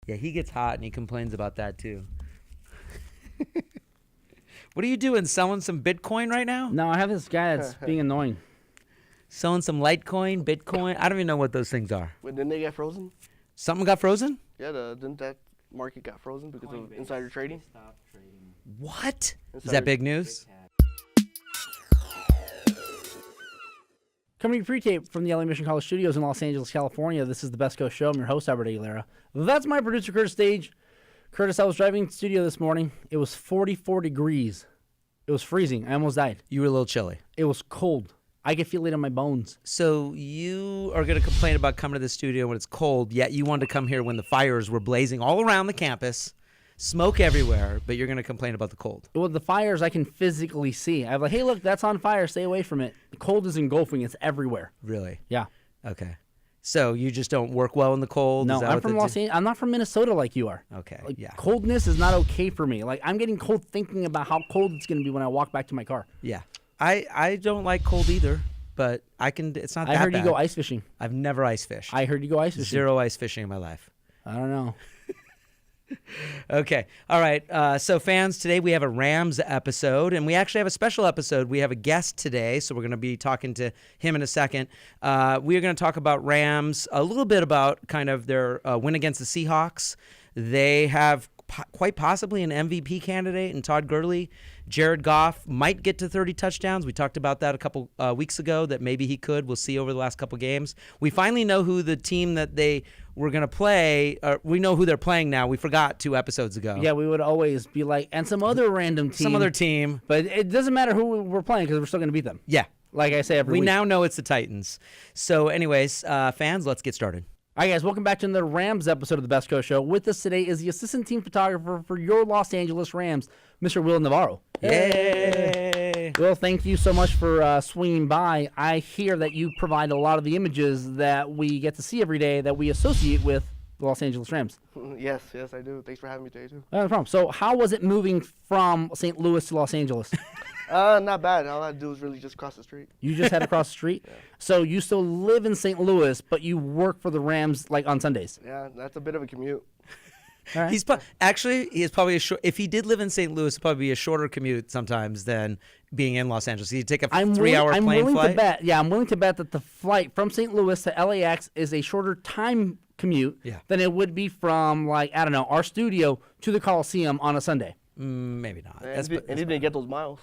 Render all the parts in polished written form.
Yeah, he gets hot and he complains about that too. What are you doing? Selling some Bitcoin right now? No, I have this guy that's being annoying. Selling some Litecoin, Bitcoin? I don't even know what those things are. Wait, didn't they get frozen? Something got frozen? Yeah, didn't that market got frozen because of insider trading? What? Is that big news? Coming to pre-tape from the LA Mission College Studios in Los Angeles, California. This is the Best Coast Show. I'm your host, Albert Aguilera. That's my producer, Curtis Stage. Curtis, I was driving to the studio this morning. It was 44 degrees. It was freezing. I almost died. You were a little chilly. It was cold. I could feel it in my bones. So you are going to complain about coming to the studio when it's cold, yet you wanted to come here when the fires were blazing all around the campus, smoke everywhere, but you're going to complain about the cold. Well, the fires I can physically see. I'm like, hey, look, that's on fire. Stay away from it. The cold is engulfing. It's everywhere. Really? Yeah. Okay. So you just don't work well in the cold? No, I'm from Los Angeles. I'm not from Minnesota like you are. Okay, like, yeah. Coldness is not okay for me. Like, I'm getting cold thinking about how cold it's going to be when I walk back to my car. Yeah. I don't like cold either, but I can. It's not that bad. I heard you go ice fishing. I've never ice fished. I heard you go ice fishing. 0 ice fishing in my life. I don't know. Okay. All right. So fans, today we have a Rams episode, and we actually have a special episode. We have a guest today, so we're going to be talking to him in a second. We are going to talk about Rams, a little bit about kind of their win against the Seahawks. They have quite possibly an MVP candidate in Todd Gurley. Jared Goff might get to 30 touchdowns. We talked about that a couple weeks ago, that maybe he could. We'll see over the last couple games. We finally know who the team that they were going to play. We know who they're playing now. We forgot 2 episodes ago. Yeah, we would always be like, and some other random team. Some other team. But it doesn't matter who we're playing because we're still going to beat them. Yeah. Like I say every week. We now know it's the Titans. So anyways, fans, let's get started. All right, guys, welcome back to the Rams episode of the Best Coast Show. With us today is the assistant team photographer for your Los Angeles Rams, Mr. William Navarro. Yay! Will, thank you so much for swinging by. I hear that you provide a lot of the images that we get to see every day that we associate with the Los Angeles Rams. Yes, I do. Thanks for having me today, too. No problem. So how was it moving from St. Louis to Los Angeles? Not bad. All I had to do was really just cross the street. You just had to cross the street? Yeah. So you still live in St. Louis, but you work for the Rams like on Sundays? Yeah, that's a bit of a commute. All right. He is probably if he did live in St. Louis, it'd probably be a shorter commute sometimes than being in Los Angeles. He'd take a 3-hour plane flight. I'm willing to bet that the flight from St. Louis to LAX is a shorter time commute than it would be from, like, I don't know, our studio to the Coliseum on a Sunday. Maybe not. And he didn't get those miles.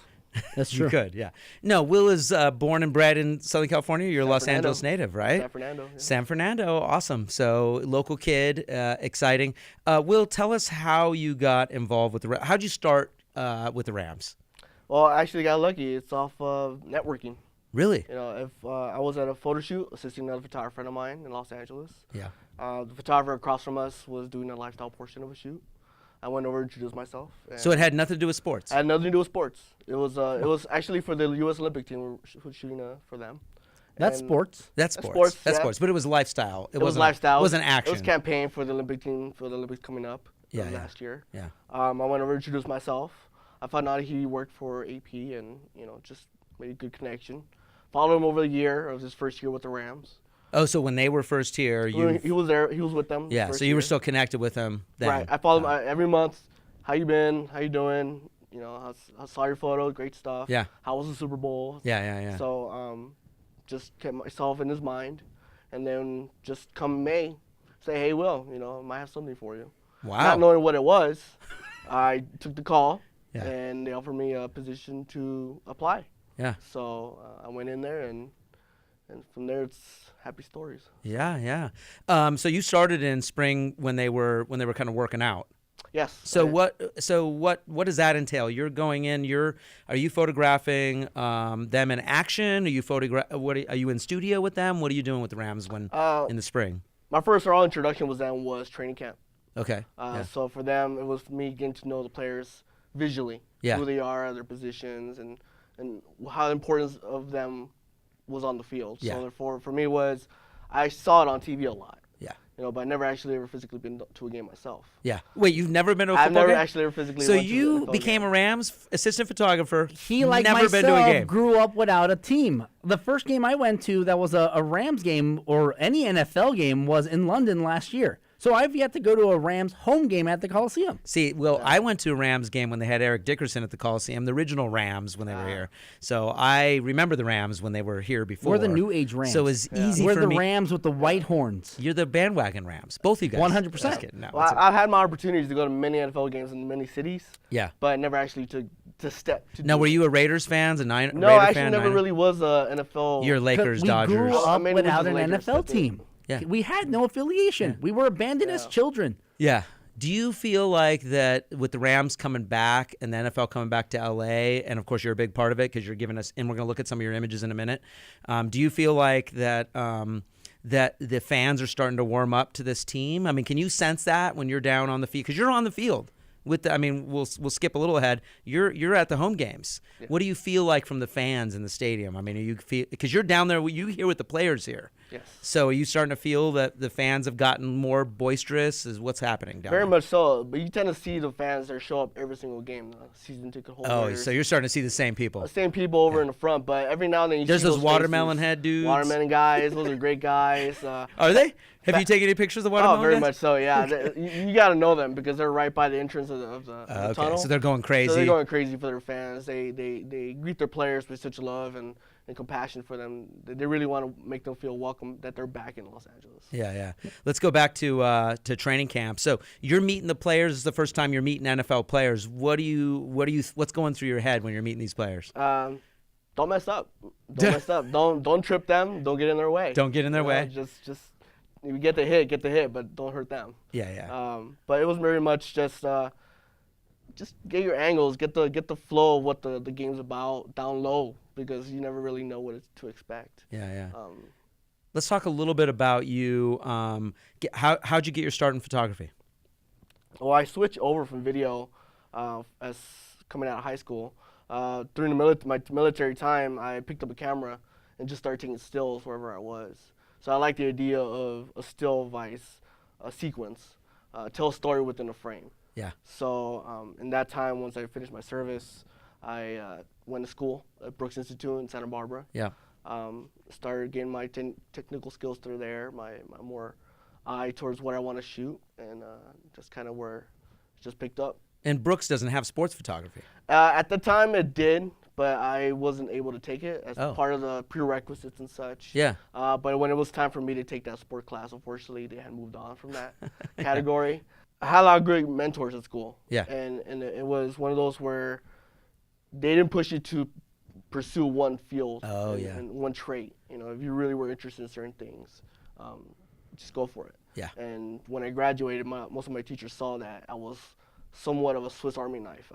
That's true. You could, yeah. No, Will is born and bred in Southern California. You're a Los Fernando. Angeles native, right? San Fernando. Yeah. San Fernando, awesome. So local kid, exciting. Will, tell us how you got involved with the Rams. How'd you start with the Rams? Well, I actually got lucky. It's off of networking. Really? You know, if I was at a photo shoot assisting another photographer friend of mine in Los Angeles. Yeah. The photographer across from us was doing a lifestyle portion of a shoot. I went over and introduced myself. So it had nothing to do with sports? It had nothing to do with sports. It was actually for the U.S. Olympic team. We were shooting for them. That's sports. That's sports. That's yeah. sports. But it was lifestyle. It was lifestyle. It wasn't action. It was campaign for the Olympic team, for the Olympics coming up last year. Yeah. I went over and introduced myself. I found out he worked for AP and, just made a good connection. Followed him over the year. It was his first year with the Rams. Oh, so when they were first here, he was there. He was with them. Yeah, so you were still connected with him then. Right. I followed him every month. How you been? How you doing? I saw your photo. Great stuff. Yeah. How was the Super Bowl? Yeah. So just kept myself in his mind. And then just come May, say, hey, Will, I might have something for you. Wow. Not knowing what it was, I took the call. Yeah. And they offered me a position to apply. Yeah. So I went in there, and from there it's happy stories. Yeah. So you started in spring when they were kind of working out. Yes. So what does that entail? You're going in. Are you photographing them in action? Are you in studio with them? What are you doing with the Rams when in the spring? My first real introduction was training camp. Okay. So for them, it was me getting to know the players visually, Yeah. who they are, their positions, and how the importance of them was on the field. Yeah. So therefore, for me I saw it on TV a lot. Yeah. But I never actually ever physically been to a game myself. Yeah. Wait, you've never been to a I've football never game? actually ever physically So went to you a became game. a Rams assistant photographer. He, like never myself, been to a game. grew up without a team. The first game I went to that was a Rams game or any NFL game was in London last year. So I've yet to go to a Rams home game at the Coliseum. See, well, I went to a Rams game when they had Eric Dickerson at the Coliseum, the original Rams when they were here. So I remember the Rams when they were here before. We're the new age Rams. So it's easy We're for the me. Rams with the white horns. You're the bandwagon Rams. Both of you guys. 100%. Just kidding. No, Well, I've had my opportunities to go to many NFL games in many cities, yeah. but never actually to step. To Now, do were it. you a Raiders fan? No, Raider I actually fan, never Niner? really was a NFL. You're Lakers, We Dodgers. grew up I mean, without it an was the Lakers, NFL that's it. team. Yeah. We had no affiliation. We were abandoned as children. Yeah. Do you feel like that with the Rams coming back and the NFL coming back to LA, and of course you're a big part of it because you're giving us, and we're going to look at some of your images in a minute. Do you feel like that that the fans are starting to warm up to this team? I mean, can you sense that when you're down on the field? Because you're on the field. We'll skip a little ahead. You're at the home games. Yeah. What do you feel like from the fans in the stadium? I mean, because you're down there, you hear with the players here. Yes. So are you starting to feel that the fans have gotten more boisterous? Is what's happening down Very there? much so, but you tend to see the fans that show up every single game, the season ticket holders. Oh, so you're starting to see the same people. The same people over in the front, but every now and then you There's see those watermelon faces. head dudes. Watermelon guys, those are great guys. Are they? Have you taken any pictures of watermelon Oh, very guys? much so, yeah. You got to know them because they're right by the entrance of the Okay, tunnel. so they're going crazy. So they're going crazy for their fans. They greet their players with such love and compassion for them. They really want to make them feel welcome that they're back in Los Angeles. Yeah. Let's go back to training camp. So you're meeting the players. This is the first time you're meeting NFL players. What's going through your head when you're meeting these players? Don't mess up. Don't mess up. Don't trip them. Don't get in their way. Don't get in their way. Just you get the hit, but don't hurt them. Yeah. But it was very much just get your angles, get the flow of what the game's about down low because you never really know what to expect. Yeah. Let's talk a little bit about you. How'd you get your start in photography? Well, I switched over from video as coming out of high school. During my military time, I picked up a camera and just started taking stills wherever I was. So I like the idea of a still vice, a sequence, tell a story within a frame. Yeah. So in that time, once I finished my service, I went to school at Brooks Institute in Santa Barbara. Yeah. Started getting my technical skills through there, my more eye towards what I want to shoot, and just kind of where it just picked up. And Brooks doesn't have sports photography. At the time, it did, but I wasn't able to take it as part of the prerequisites and such. Yeah. But when it was time for me to take that sport class, unfortunately, they had moved on from that category. I had a lot of great mentors at school. Yeah. And it was one of those where they didn't push you to pursue one field and one trait. You know, if you really were interested in certain things, just go for it. Yeah. And when I graduated, most of my teachers saw that I was somewhat of a Swiss Army knife.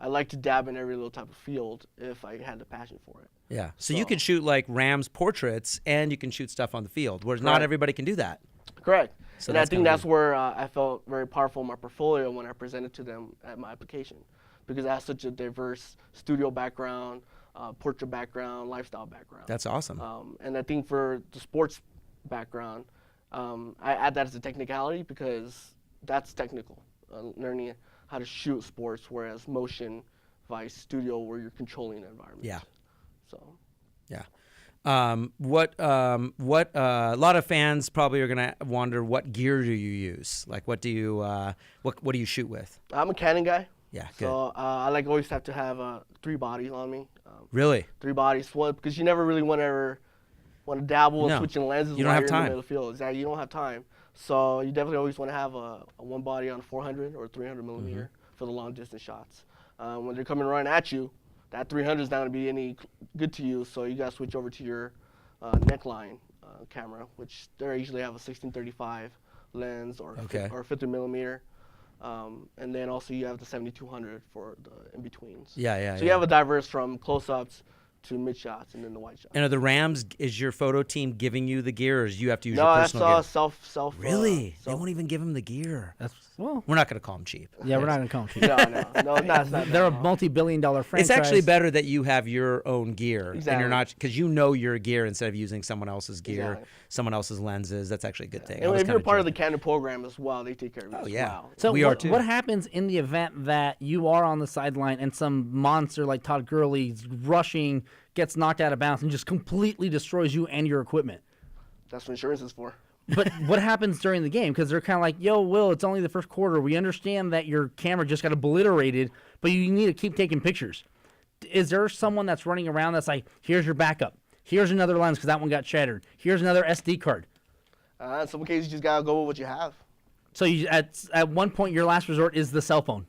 I like to dab in every little type of field if I had the passion for it. Yeah. So you could shoot like Rams portraits and you can shoot stuff on the field, whereas not everybody can do that. Correct. So and I think that's where I felt very powerful in my portfolio when I presented to them at my application, because I have such a diverse studio background, portrait background, lifestyle background. That's awesome. And I think for the sports background, I add that as a technicality because that's technical, learning how to shoot sports, whereas motion, vice, studio, where you're controlling the environment. Yeah. So. Yeah. A lot of fans probably are gonna wonder, what gear do you use? Like, what do you shoot with? I'm a Canon guy. Yeah, good. So I always have to have 3 bodies on me. Really? 3 bodies, because you never really want to dabble in switching lenses. You don't have in time. the middle of the field. Exactly, you don't have time. So you definitely always want to have a one body on 400 or 300 millimeter for the long distance shots. When they're coming right at you, that 300 is not going to be any good to you. So you got to switch over to your neckline camera, which they usually have a 1635 lens or 50 millimeter. And then also you have the 7200 for the in-betweens. Yeah. So you have a diverse from close-ups to mid shots and then the wide shots. And are the Rams, is your photo team giving you the gear, or do you have to use your personal gear? No, that's self. Really? They won't even give them the gear. We're not going to call them cheap. Yeah, we're not going to call them cheap. No, it's not. They're a multi-billion-dollar franchise. It's actually better that you have your own gear. Exactly. And you're not, because you know your gear instead of using someone else's gear, Exactly. someone else's lenses. That's actually a good thing. And if you're part of the Canon program as well, they take care of you. Oh, as yeah. well. So We are too. What happens in the event that you are on the sideline and some monster like Todd Gurley's rushing, gets knocked out of bounds, and just completely destroys you and your equipment? That's what insurance is for. But what happens during the game? Because they're kind of like, yo, Will, it's only the first quarter. We understand that your camera just got obliterated, but you need to keep taking pictures. Is there someone that's running around that's like, here's your backup. Here's another lens because that one got shattered. Here's another SD card. In some cases, you just got to go with what you have. So you, at one point, your last resort is the cell phone.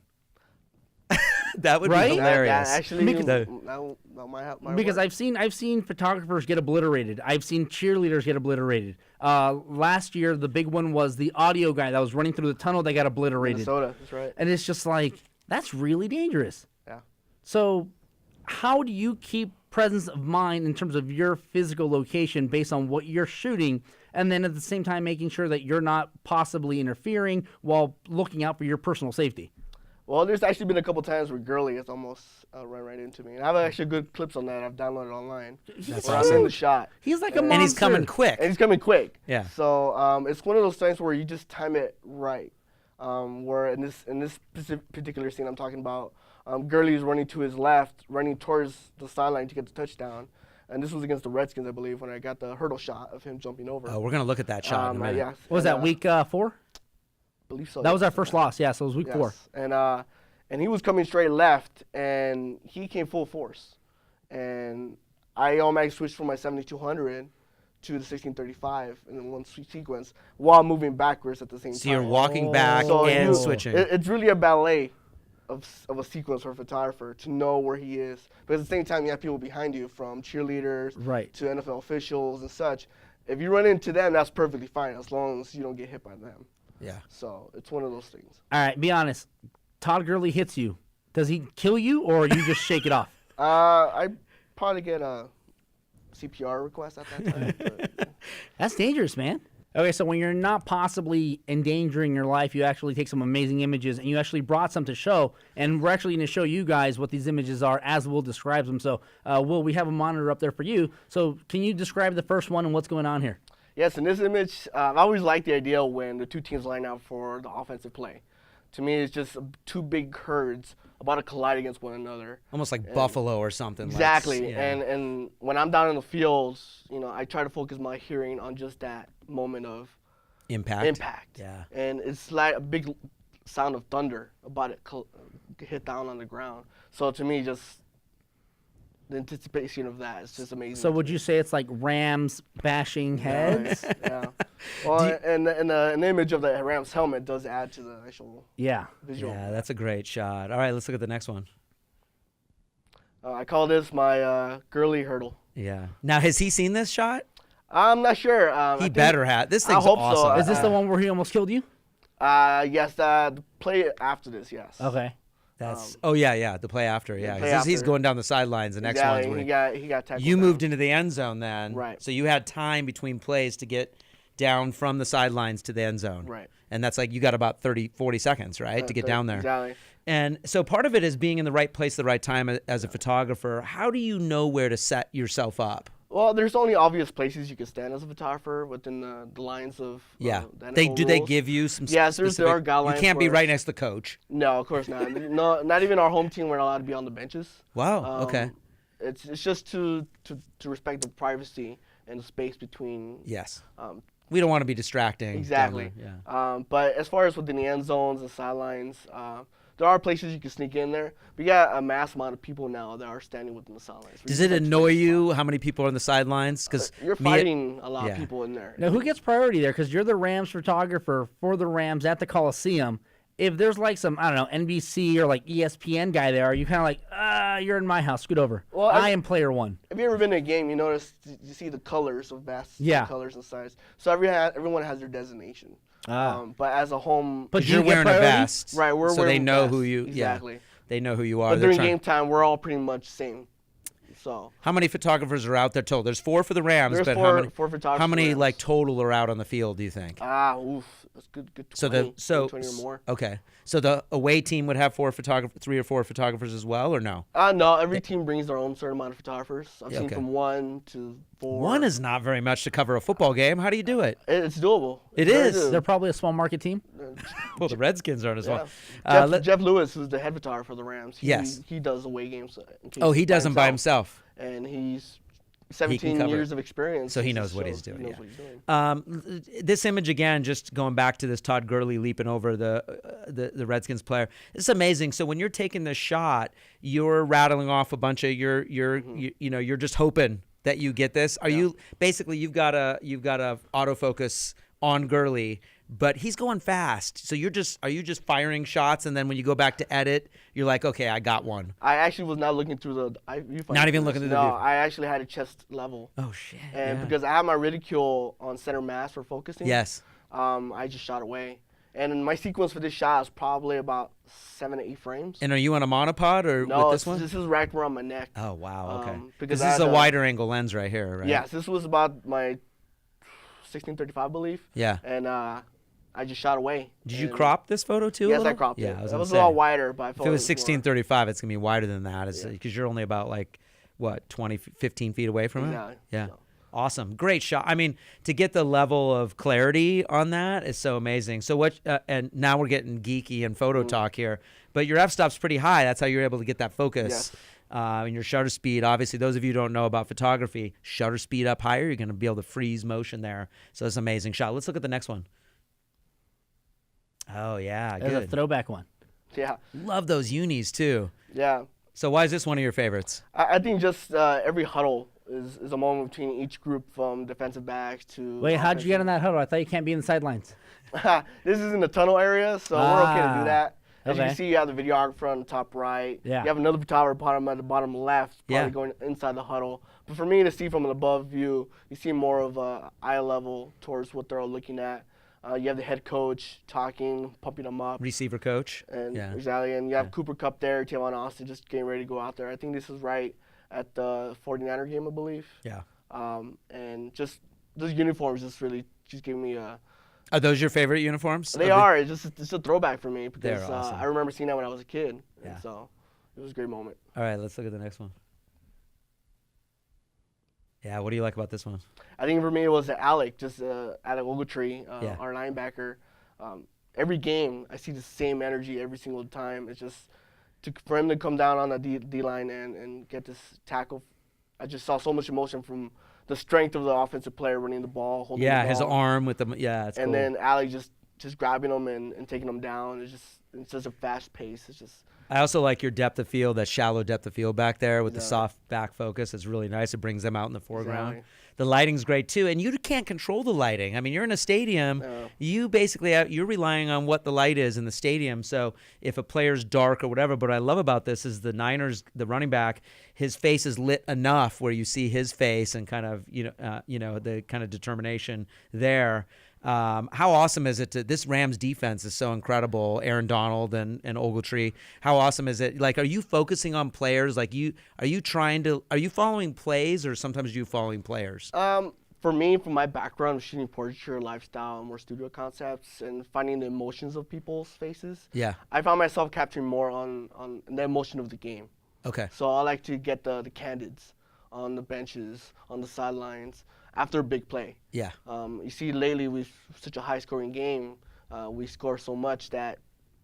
That would Right? be hilarious. That actually, Because- that might help. Because I've seen photographers get obliterated. I've seen cheerleaders get obliterated. Last year, the big one was the audio guy that was running through the tunnel that got obliterated. Minnesota, that's right. And it's just like, that's really dangerous. Yeah. So how do you keep presence of mind in terms of your physical location based on what you're shooting, and then at the same time making sure that you're not possibly interfering while looking out for your personal safety? Well, there's actually been a couple times where Gurley has almost run right into me. And I have actually good clips on that I've downloaded online. That's where awesome. I'm in the shot. He's like a monster. And he's coming quick. And he's coming quick. Yeah. So it's one of those things where you just time it right. Where in this particular scene I'm talking about, Gurley is running to his left, running towards the sideline to get the touchdown. And this was against the Redskins, I believe, when I got the hurdle shot of him jumping over. Oh, we're going to look at that shot in a minute. Yes. What was that, week 4? I believe so. That was our first loss, yeah, so it was week 4. Yes. And he was coming straight left, and he came full force. And I automatically switched from my 7200 to the 1635 in one sequence while moving backwards at the same time. So you're walking back So and switching. It's really a ballet of a sequence for a photographer to know where he is. But at the same time, you have people behind you, from cheerleaders Right. to NFL officials and such. If you run into them, that's perfectly fine as long as you don't get hit by them. Yeah. So it's one of those things. All right, be honest. Todd Gurley hits you. Does he kill you, or you just shake it off? I probably get a CPR request at that time. But That's dangerous, man. Okay, so when you're not possibly endangering your life, you actually take some amazing images, and you actually brought some to show, and we're actually going to show you guys what these images are as Will describes them. So, Will, we have a monitor up there for you. So can you describe the first one and what's going on here? yes, in this image, I always like the idea when the two teams line up for the offensive play. To me, it's just two big herds about to collide against one another. Almost like buffalo or something. Exactly. Like, yeah. And when I'm down in the fields, I try to focus my hearing on just that moment of Impact. Yeah. And it's like a big sound of thunder about it hit down on the ground. So to me, just the anticipation of that is just amazing. So would you say it's like Rams bashing heads? Yeah. Well, and an image of the Rams helmet does add to the actual Yeah. visual. Yeah, that's a great shot. All right, let's look at the next one. I call this my Gurley hurdle. Yeah. Now, has he seen this shot? I'm not sure. He better have. This I thing's hope so. awesome. Is this the one where he almost killed you? Yes, the play after this, yes. Okay. That's the play after. Yeah, play he's after. going down the sidelines. The next one's when he got tackled. you down. moved into the end zone then. Right. So you had time between plays to get down from the sidelines to the end zone. Right. And that's like you got about 40 seconds, right, to get down there. Exactly. And so part of it is being in the right place at the right time as a photographer. How do you know where to set yourself up? Well, there's only obvious places you can stand as a photographer within the lines of Yeah. the NFL They rules. give you some Yes, there specific, are guidelines You can't be for- right next to the coach. No, of course not. No, not even our home team we're not allowed to be on the benches. Wow. Okay. It's just to respect the privacy and the space between. Yes. Um, We don't want to be distracting. exactly. Don't we? Yeah. But as far as within the end zones and sidelines, there are places you can sneak in there. We got a mass amount of people now that are standing within the sidelines. Does it annoy you how many people are on the sidelines? Because You're fighting a lot of people in there. Now, who gets priority there? Because you're the Rams photographer for the Rams at the Coliseum. If there's like some, I don't know, NBC or like ESPN guy there, are you kind of like, you're in my house, scoot over. Well, I am player one. Have you ever been to a game? You notice you see the colors of basketball, Yeah. colors and size. So everyone has their designation. But as a home, But do you're you get wearing a priority? vest, right, we're so they wearing know vests. who you. Exactly. Yeah, they know who you are. But They're during trying- game time, we're all pretty much same. So How many photographers are out there total? There's 4 for the Rams, there's but four photographers. how many for like Rams. total are out on the field? Do you think? That's good. 20, So the 20 or more. okay. So the away team would have 3 or 4 photographers as well, or no? No, every team brings their own certain amount of photographers. I've seen okay. from 1 to 4. 1 is not very much to cover a football game. How do you do it? It's doable. It It's very is. doable. They're probably a small market team. Well, the Redskins aren't as Yeah. well. Jeff Lewis, who's the head photographer for the Rams. Yes. He does away games. He does them by himself. And he's 17 cover years it. of experience. So he It knows just what shows he's doing. He knows Yeah. what he's doing. This image again, just going back to this Todd Gurley leaping over the Redskins player. It's amazing. So when you're taking this shot, you're rattling off a bunch of you're just hoping that you get this. Are you basically you've got a autofocus on Gurley, but he's going fast. So are you just firing shots, and then when you go back to edit, you're like, okay, I got one. I actually was not looking through the viewfinder. Not even looking through the No, viewfinder. I actually had it chest level. Oh shit! And yeah. because I have my reticule on center mass for focusing. Yes. I just shot away. And my sequence for this shot is probably about 7 to 8 frames. And are you on a monopod or No, with this one? this is right around my neck. Oh wow, okay. Because this is a wider angle lens right here, right? Yes, this was about my 1635, I believe. Yeah. And I just shot away. Did you crop this photo too? Yes, a little? I cropped it. Yeah, I was It gonna was say. a lot wider, but I If felt it was more- 1635, it's gonna be wider than that, because you're only about like what 20, 15 feet away from it. Exactly. Yeah. So. Awesome, great shot. I mean, to get the level of clarity on that is so amazing. So what? And now we're getting geeky and photo talk here, but your f-stop's pretty high. That's how you're able to get that focus. Yes. And your shutter speed, obviously, those of you who don't know about photography, shutter speed up higher, you're going to be able to freeze motion there. So it's an amazing shot. Let's look at the next one. Oh, yeah, There's a good. throwback one. Yeah. Love those unis, too. Yeah. So why is this one of your favorites? I think just every huddle is a moment between each group, from defensive backs to. Wait, how'd you get in that huddle? I thought you can't be in the sidelines. This is in the tunnel area, so we're okay to do that. As you okay. can see, you have the videographer on the top right. Yeah. You have another photographer at the bottom left, probably Yeah. going inside the huddle. But for me to see from an above view, you see more of eye level towards what they're all looking at. You have the head coach talking, pumping them up. Receiver coach. And Yeah. exactly, and you have Cooper Kupp there, Tavon Austin just getting ready to go out there. I think this is right at the 49er game, I believe. Yeah. And just those uniforms just giving me a. Are those your favorite uniforms? They are. It's a throwback for me because They're awesome. I remember seeing that when I was a kid. Yeah. And so it was a great moment. All right, let's look at the next one. Yeah, what do you like about this one? I think for me it was Alec Ogletree, Yeah. our linebacker. Every game I see the same energy every single time. It's just for him to come down on the D line and get this tackle. I just saw so much emotion from the strength of the offensive player running the ball, holding the ball. His arm with the it's and cool. then Alec just grabbing him and taking him down. It's just a fast pace. It's just. I also like your depth of field, that shallow depth of field back there with the Yeah. soft back focus. It's really nice. It brings them out in the foreground. Exactly. The lighting's great too, and you can't control the lighting. I mean, you're in a stadium. No. You basically you're relying on what the light is in the stadium. So if a player's dark or whatever, but what I love about this is the Niners, the running back, his face is lit enough where you see his face and kind of the kind of determination there. How awesome is it to this Rams defense is so incredible. Aaron Donald and Ogletree. How awesome is it? Like, are you focusing on players? Like, are you following plays, or sometimes you following players? For me, from my background of shooting portraiture, lifestyle, more studio concepts, and finding the emotions of people's faces, Yeah. I found myself capturing more on the emotion of the game. Okay. So I like to get the candids on the benches, on the sidelines, after a big play. Yeah. You see lately with such a high-scoring game, we score so much that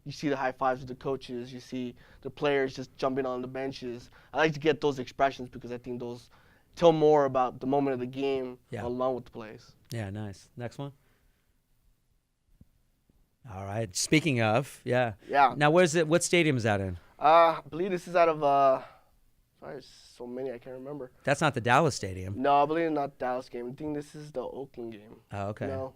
you see the high fives with the coaches, you see the players just jumping on the benches. I like to get those expressions because I think those tell more about the moment of the game along with the plays. Yeah. Nice. Next one. All right. Speaking of, yeah. Yeah. Now, where's it? What stadium is that in? I believe this is out of, sorry, so many I can't remember. That's not the Dallas Stadium. No, I believe it's not Dallas game. I think this is the Oakland game. Oh, okay. No.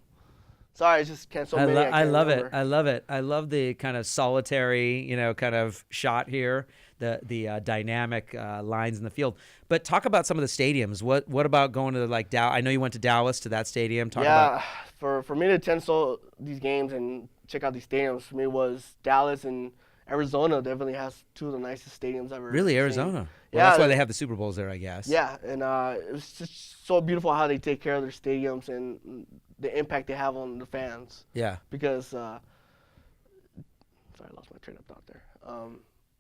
Sorry, I just can't, so many I can't I love remember. it. I love it. I love the kind of solitary, kind of shot here, the dynamic lines in the field. But talk about some of the stadiums. What about going to like Dallas? I know you went to Dallas, to that stadium. Talk about. For me to attend these games and check out these stadiums, for me was Dallas and Arizona. Definitely has two of the nicest stadiums I've ever Really, seen. Arizona? Well, Yeah, that's why they have the Super Bowls there, I guess. Yeah, and it was just so beautiful how they take care of their stadiums and the impact they have on the fans. Yeah. Because, sorry, I lost my train of thought there.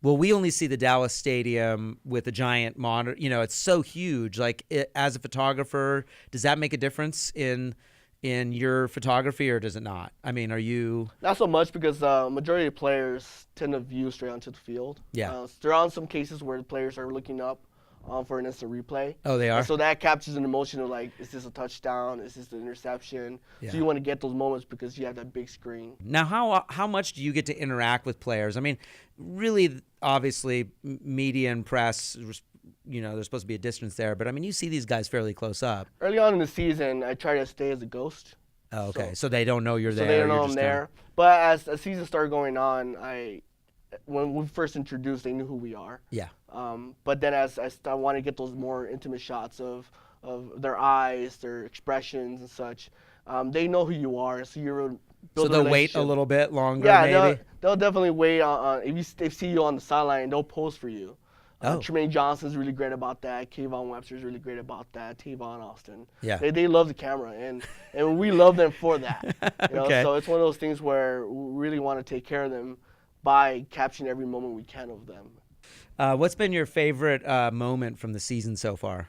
Well, we only see the Dallas Stadium with a giant monitor. It's so huge. Like, as a photographer, does that make a difference in your photography, or does it not? I mean, are you? Not so much, because majority of players tend to view straight onto the field. Yeah. There are some cases where the players are looking up for an instant replay. Oh, they are? And so that captures an emotion of like, is this a touchdown? Is this an interception? Yeah. So you want to get those moments because you have that big screen. Now, how much do you get to interact with players? I mean, really, obviously, media and press, there's supposed to be a distance there, but I mean, you see these guys fairly close up. Early on in the season, I try to stay as a ghost. Oh, okay. So they don't know you're there. So they don't know you're I'm just there. But as the season started going on, when we first introduced, they knew who we are. Yeah. But then as I want to get those more intimate shots of their eyes, their expressions and such, they know who you are. So you're So they'll wait a little bit longer, yeah, maybe? they'll definitely wait. If they see you on the sideline, they'll pose for you. Oh. Tremaine Johnson's really great about that. Kayvon Webster's really great about that. Tavon Austin. Yeah. They love the camera, and we love them for that. Okay. So it's one of those things where we really want to take care of them by capturing every moment we can of them. What's been your favorite moment from the season so far?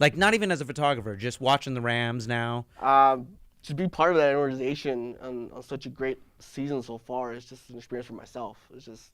Like, not even as a photographer, just watching the Rams now. To be part of that organization on such a great season so far is just an experience for myself. It's just.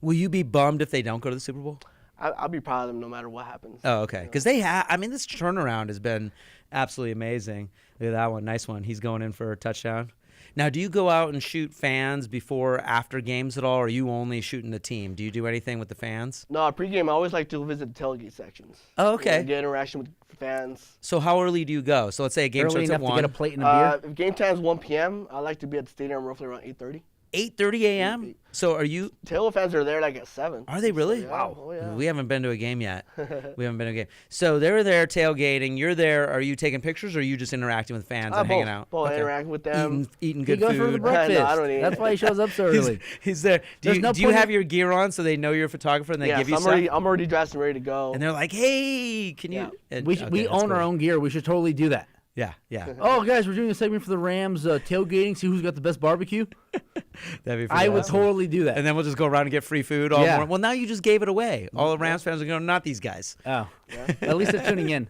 Will you be bummed if they don't go to the Super Bowl? I'll be proud of them no matter what happens. Oh, okay. Because they have, I mean, this turnaround has been absolutely amazing. Look at that one. Nice one. He's going in for a touchdown. Now, do you go out and shoot fans before, after games at all, or are you only shooting the team? Do you do anything with the fans? No, pregame, I always like to visit the tailgate sections. Oh, okay. Get interaction with fans. So how early do you go? So let's say a game Early starts enough at to 1. get a plate and a beer. If game time is 1 p.m., I like to be at the stadium roughly around 8:30. 8:30 a.m.? So are you... Tailgate fans are there like at 7. Are they really? So, yeah. Wow. Oh, yeah. We haven't been to a game yet. We haven't been to a game. So they're there tailgating. You're there. Are you taking pictures, or are you just interacting with fans and hanging out? Both interacting with them. Eating He good goes for the food. breakfast. No, I don't eat. That's why he shows up so early. He's there. Do There's you, no do you point have in- your gear on so they know you're a photographer and they Yes, give you I'm stuff? already dressed and ready to go. And they're like, hey, can you... Yeah. And- we okay, that's own our cool. own gear. We should totally do that. Yeah, yeah. Oh, guys, we're doing a segment for the Rams tailgating. See who's got the best barbecue. That'd be I would awesome. totally do that. And then we'll just go around and get free food all Yeah. morning. Well, now you just gave it away. All the Rams fans are going, not these guys. Oh, at least they're tuning in.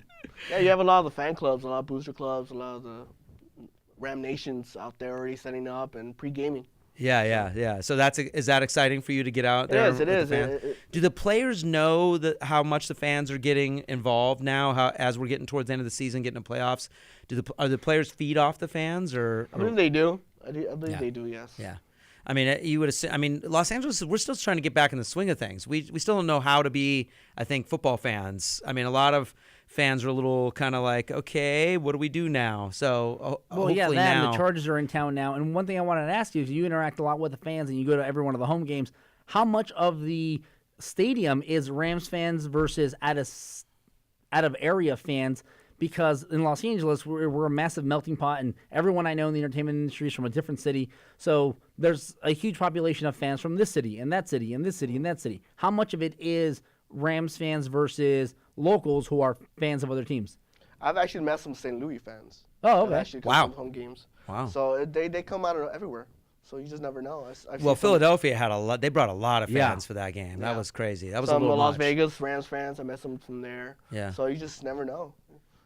Yeah, you have a lot of the fan clubs, a lot of booster clubs, a lot of the Ram Nations out there already setting up and pre-gaming. Yeah. So is that exciting for you to get out there? It with the is. fans? Do the players know how much the fans are getting involved now? As we're getting towards the end of the season, getting to playoffs, are the players feed off the fans or? I believe they do. I believe they do. Yes. Yeah. I mean, you would assume. I mean, Los Angeles. We're still trying to get back in the swing of things. We still don't know how to be. I think football fans. I mean, a lot of fans are a little kind of like, okay, what do we do now? So Well, yeah, hopefully that and now. the Chargers are in town now. And one thing I wanted to ask you is you interact a lot with the fans and you go to every one of the home games. How much of the stadium is Rams fans versus out of area fans? Because in Los Angeles, we're a massive melting pot, and everyone I know in the entertainment industry is from a different city. So there's a huge population of fans from this city and that city and this city and that city. How much of it is Rams fans versus locals who are fans of other teams? I've actually met some St. Louis fans. Oh, that okay. actually come Wow. to home games. Wow. So they come out of everywhere. So you just never know. I've seen Well, some- Philadelphia had a lot. They brought a lot of fans Yeah. for that game. Yeah. That was crazy. That was some a little Las much. Vegas Rams fans. I met some from there. Yeah. So you just never know.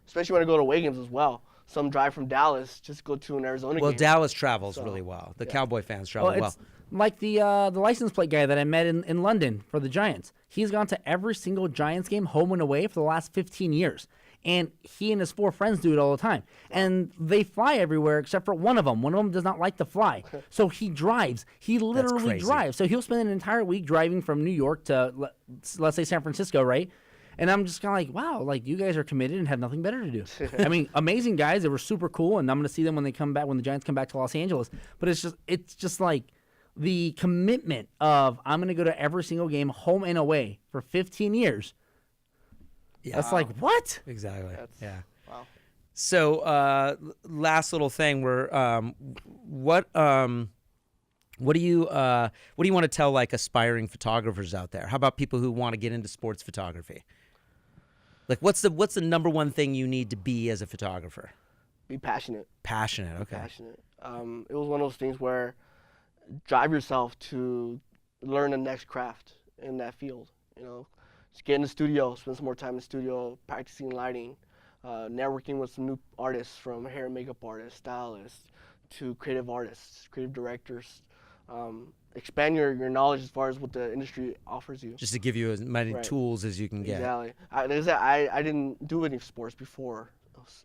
Especially when I go to away games as well. Some drive from Dallas just go to an Arizona Well, game. Dallas travels So, really well. The yeah. Cowboy fans travel Well, well. it's like the license plate guy that I met in London for the Giants. He's gone to every single Giants game, home and away, for the last 15 years. And he and his 4 friends do it all the time. And they fly everywhere except for one of them. One of them does not like to fly. So he drives. He literally crazy. drives. So he'll spend an entire week driving from New York to, let's say, San Francisco, right? And I'm just kind of like, wow, like you guys are committed and have nothing better to do. I mean, amazing guys. They were super cool, and I'm going to see them when they come back, when the Giants come back to Los Angeles. But it's just like the commitment of I'm going to go to every single game, home and away, for 15 years. Yeah. That's like what? Exactly. That's- Yeah. Wow. So, last little thing, what do you want to tell like aspiring photographers out there? How about people who want to get into sports photography? Like, what's the number one thing you need to be as a photographer? Be passionate. Passionate. Okay. Passionate. It was one of those things where drive yourself to learn the next craft in that field. You know, just get in the studio, spend some more time in the studio, practicing lighting, networking with some new artists, from hair and makeup artists, stylists, to creative artists, creative directors, expand your knowledge as far as what the industry offers you. Just to give you as many Right. tools as you can get. Exactly. Like I said, I didn't do any sports before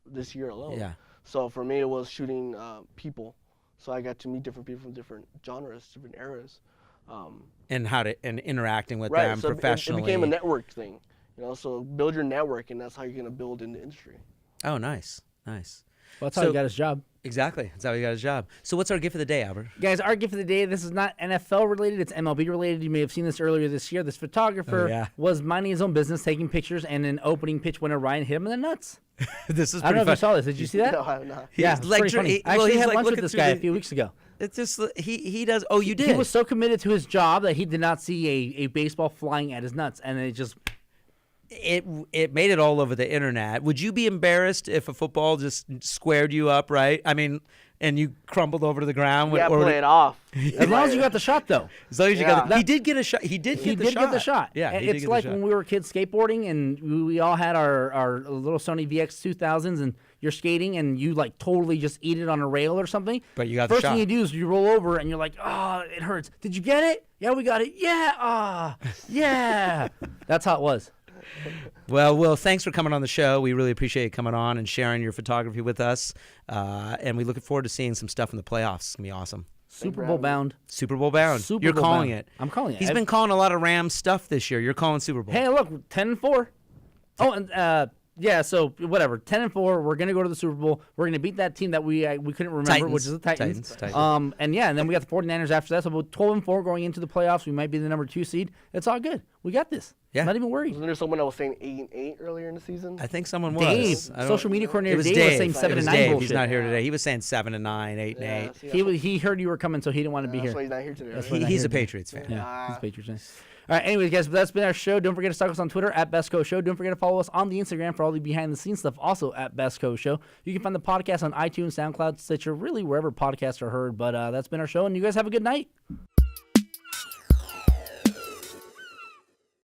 this year alone. Yeah. So for me, it was shooting people. So I got to meet different people from different genres, different eras. And interacting with Right. them So professionally. it became a network thing. So build your network, and that's how you're gonna build in the industry. Oh, nice. Nice. Well, that's how So- he got his job. Exactly. That's how he got his job. So what's our gift of the day, Albert? Guys, our gift of the day, this is not NFL related, it's MLB related. You may have seen this earlier this year. This photographer yeah. was minding his own business, taking pictures, and an opening pitch winner, Ryan, hit him in the nuts. This is I don't know pretty if you fun. saw this. Did you see that? No, I'm not. Yeah, He's it's like pretty funny. he- I well, actually he's had like lunch with looking this through guy the- a few weeks ago. It's just he does. Oh, you did. He was so committed to his job that he did not see a baseball flying at his nuts, and it just it made it all over the internet. Would you be embarrassed if a football just squared you up, right? I mean, and you crumbled over to the ground? Yeah, play it off. as long as you got the shot though. As long as you Yeah. got he did get a shot. He did He get did get the shot. Yeah, he did It's get like the shot. when we were kids skateboarding and we all had our little Sony VX 2000s and you're skating and you like totally just eat it on a rail or something. But you got the First shot. thing you do is you roll over and you're like, oh, it hurts. Did you get it? Yeah, we got it. Yeah, yeah. That's how it was. Well, Will, thanks for coming on the show. We really appreciate you coming on and sharing your photography with us. And we look forward to seeing some stuff in the playoffs. It's going to be awesome. Super for Bowl having me. bound. Super Bowl bound. Super You're Bowl calling bound. it. I'm calling it. He's been calling a lot of Rams stuff this year. You're calling Super Bowl. Hey, look, 10-4. Oh, and yeah, so whatever, 10-4. We're gonna go to the Super Bowl. We're gonna beat that team that we couldn't remember, Titans. which is the Titans. Titans. And yeah, and then we got the 49ers after that. So about 12-4 going into the playoffs. We might be the number 2 seed. It's all good. We got this. Yeah. Not even worried. Wasn't there someone that was saying 8-8 earlier in the season? I think someone was. Dave, I don't- social media It coordinator was Dave, Dave. was saying It 7 was and 9 Dave. bullshit. He's not here today. He was saying 7 and 9, 8 and 8. see, He heard you were coming, so he didn't want to be that's here. why he's not here today. That's right? why He's here a today. Patriots fan. Yeah, he's a Patriots fan. All right, anyways, guys, that's been our show. Don't forget to stalk us on Twitter at Best Coast Show. Don't forget to follow us on the Instagram for all the behind-the-scenes stuff, also at Best Coast Show. You can find the podcast on iTunes, SoundCloud, Stitcher, really wherever podcasts are heard. But that's been our show, and you guys have a good night.